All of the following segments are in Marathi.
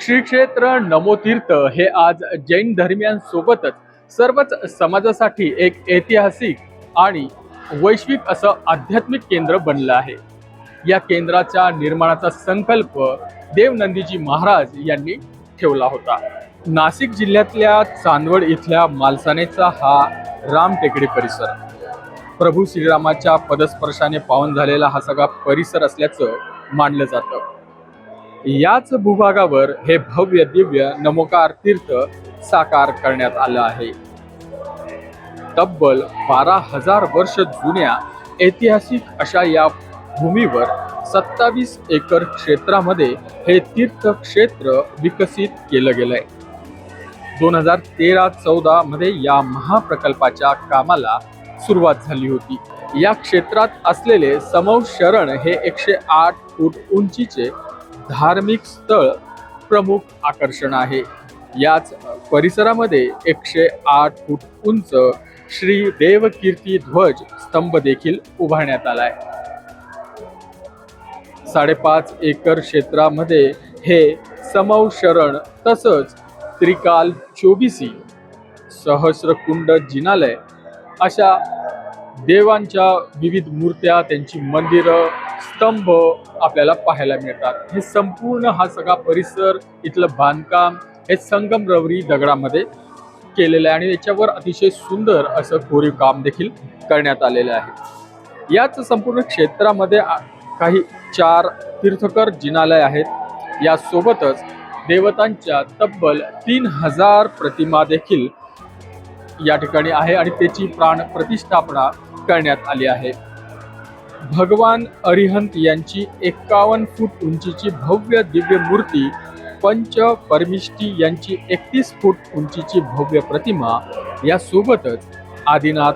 श्री क्षेत्र नमोतीर्थ हे आज जैन धर्मियांसोबतच सर्वच समाजासाठी एक ऐतिहासिक आणि वैश्विक असं आध्यात्मिक केंद्र बनलं आहे। या केंद्राच्या निर्माणाचा संकल्प देवनंदीजी महाराज यांनी ठेवला होता। नाशिक जिल्ह्यातल्या चांदवड इथल्या मालसानेचा हा रामटेकडी परिसर प्रभू श्रीरामाच्या पदस्पर्शाने पावन झालेला हा सगळा परिसर असल्याचं मानलं जातं। याच भूभागावर हे भव्य दिव्य नमोकार तीर्थ साकार करण्यात आलं आहे। तब्बल 12,000 वर्ष जुन्या ऐतिहासिक अशा या भूमीवर 27 एकर क्षेत्रामध्ये हे तीर्थ क्षेत्र विकसित केलं गेलंय। 2013-14 मध्ये या महाप्रकल्पाच्या कामाला सुरुवात झाली होती। या क्षेत्रात असलेले समौ शरण हे 108 फूट उंचीचे धार्मिक स्थळ प्रमुख आकर्षण आहे। याच परिसरामध्ये 108 फूट उंच श्री देवकीर्ती ध्वज स्तंभ देखील उभारण्यात आलाय। 5.5 एकर क्षेत्रामध्ये हे समौ शरण तसंच त्रिकाल चोबीसी सहस्रकुंड जिनालय अशा देवांच्या विविध मूर्त्या त्यांची मंदिरं स्तंभ आपल्याला पाहायला मिळतात। हे संपूर्ण हा सगळा परिसर इथलं बांधकाम हे संगमरवरी दगडामध्ये केलेलं आहे आणि याच्यावर अतिशय सुंदर असं कोरीव काम देखील करण्यात आलेलं आहे। याच संपूर्ण क्षेत्रामध्ये काही 4 तीर्थकर जिनालय आहेत। यासोबतच देवतांच्या तब्बल 3000 प्रतिमा देखील या ठिकाणी आहे आणि त्याची प्राण प्रतिष्ठापना करण्यात आली आहे। भगवान अरिहंत यांची 51 फूट उंचीची भव्य दिव्य मूर्ती, पंच परमिष्ठी यांची 31 फूट उंचीची भव्य प्रतिमा, यासोबतच आदिनाथ,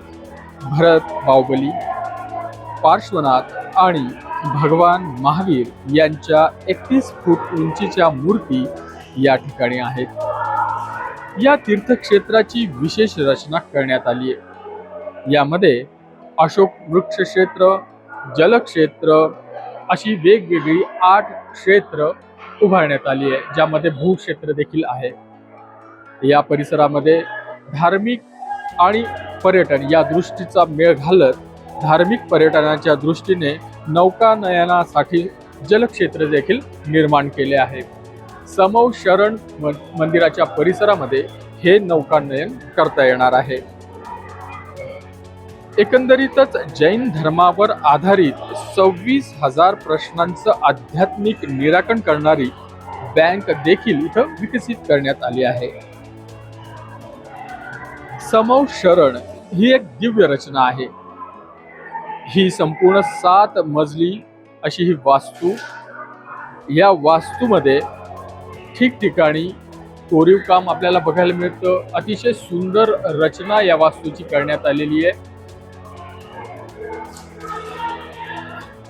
भरत बाहुबली, पार्श्वनाथ आणि भगवान महावीर यांच्या 31 फूट उंचीच्या मूर्ती या ठिकाणी आहेत। या तीर्थक्षेत्राची विशेष रचना करण्यात आली आहे। यामध्ये अशोक वृक्ष क्षेत्र, जलक्षेत्र अशी वेगवेगळी 8 क्षेत्र उभारण्यात आली आहे, ज्यामध्ये भूक्षेत्र देखील आहे। या परिसरामध्ये धार्मिक आणि पर्यटन या दृष्टीचा मेळ घालत धार्मिक पर्यटनाच्या दृष्टीने नौकानयनासाठी जलक्षेत्र देखील निर्माण केले आहे। समौ शरण मंदिराच्या परिसरामध्ये हे नौकानयन करता येणार आहे। एकंदरीतच जैन धर्मावर आधारित 26,000 प्रश्नांचं आध्यात्मिक निराकरण करणारी बँक देखील इथं विकसित करण्यात आली आहे। समौ शरण ही एक दिव्य रचना आहे। ही संपूर्ण 7 मजली अशी ही वास्तू, या वास्तूमध्ये ठिकठिकाणी कोरीव काम आपल्याला बघायला मिळतं। अतिशय सुंदर रचना या वास्तूची करण्यात आलेली आहे।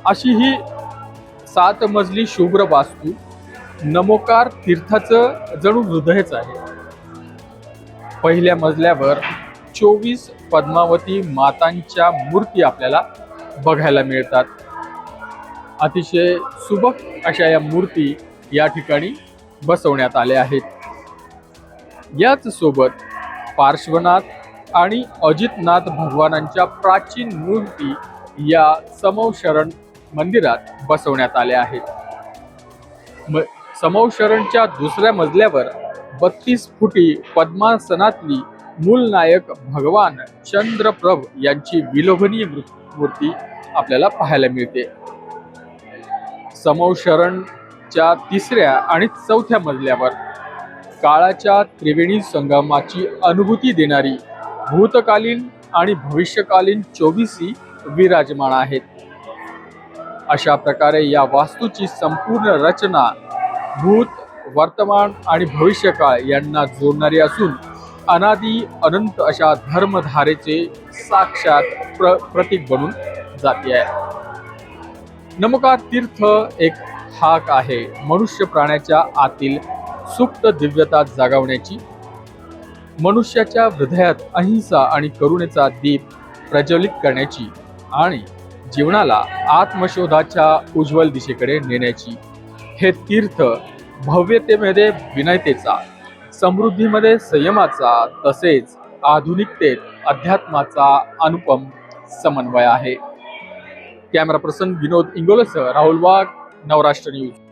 अशी ही 7 मजली शुभ्र वास्तू नमोकार तीर्थाचं जणू हृदयच आहे। पहिल्या मजल्यावर 24 पद्मावती मातांच्या मूर्ती आपल्याला बघायला मिळतात। अतिशय सुबक अशा या मूर्ती या ठिकाणी बसवण्यात आल्या आहेत। याच सोबत पार्श्वनाथ आणि अजितनाथ भगवानांच्या प्राचीन मूर्ती या समौ शरण मंदिरात बसवण्यात आल्या आहेत। समौ शरणच्या दुसऱ्या मजल्यावर 32 फुटी पद्मासनातली मूल नायक भगवान चंद्रप्रभ यांची विलोभनीय मूर्ती आपल्याला पाहायला मिळते। समौ शरणच्या तिसऱ्या आणि चौथ्या मजल्यावर काळाच्या त्रिवेणी संगमाची अनुभूती देणारी भूतकालीन आणि भविष्यकालीन 24 विराजमान आहेत। अशा प्रकारे या वास्तूची संपूर्ण रचना भूत, वर्तमान आणि भविष्यकाळ यांना जोडणारी असून अनादी अनंत अशा धर्मधारेचे साक्षात प्रतीक बनून जाते आहे। नमोकार तीर्थ एक हाक आहे मनुष्य प्राण्याच्या आतील सुप्त दिव्यता जागवण्याची, मनुष्याच्या हृदयात अहिंसा आणि करुणेचा दीप प्रज्वलित करण्याची आणि जीवनाला आत्मशोधाच्या उज्ज्वल दिशेकडे नेण्याची। हे तीर्थ भव्यतेमध्ये विनयतेचा, समृद्धीमध्ये संयमाचा, तसेच आधुनिकतेत अध्यात्माचा अनुपम समन्वय आहे. कॅमेरा पर्सन विनोद इंगोलेसह राहुल वाघ, नवराष्ट्र न्यूज.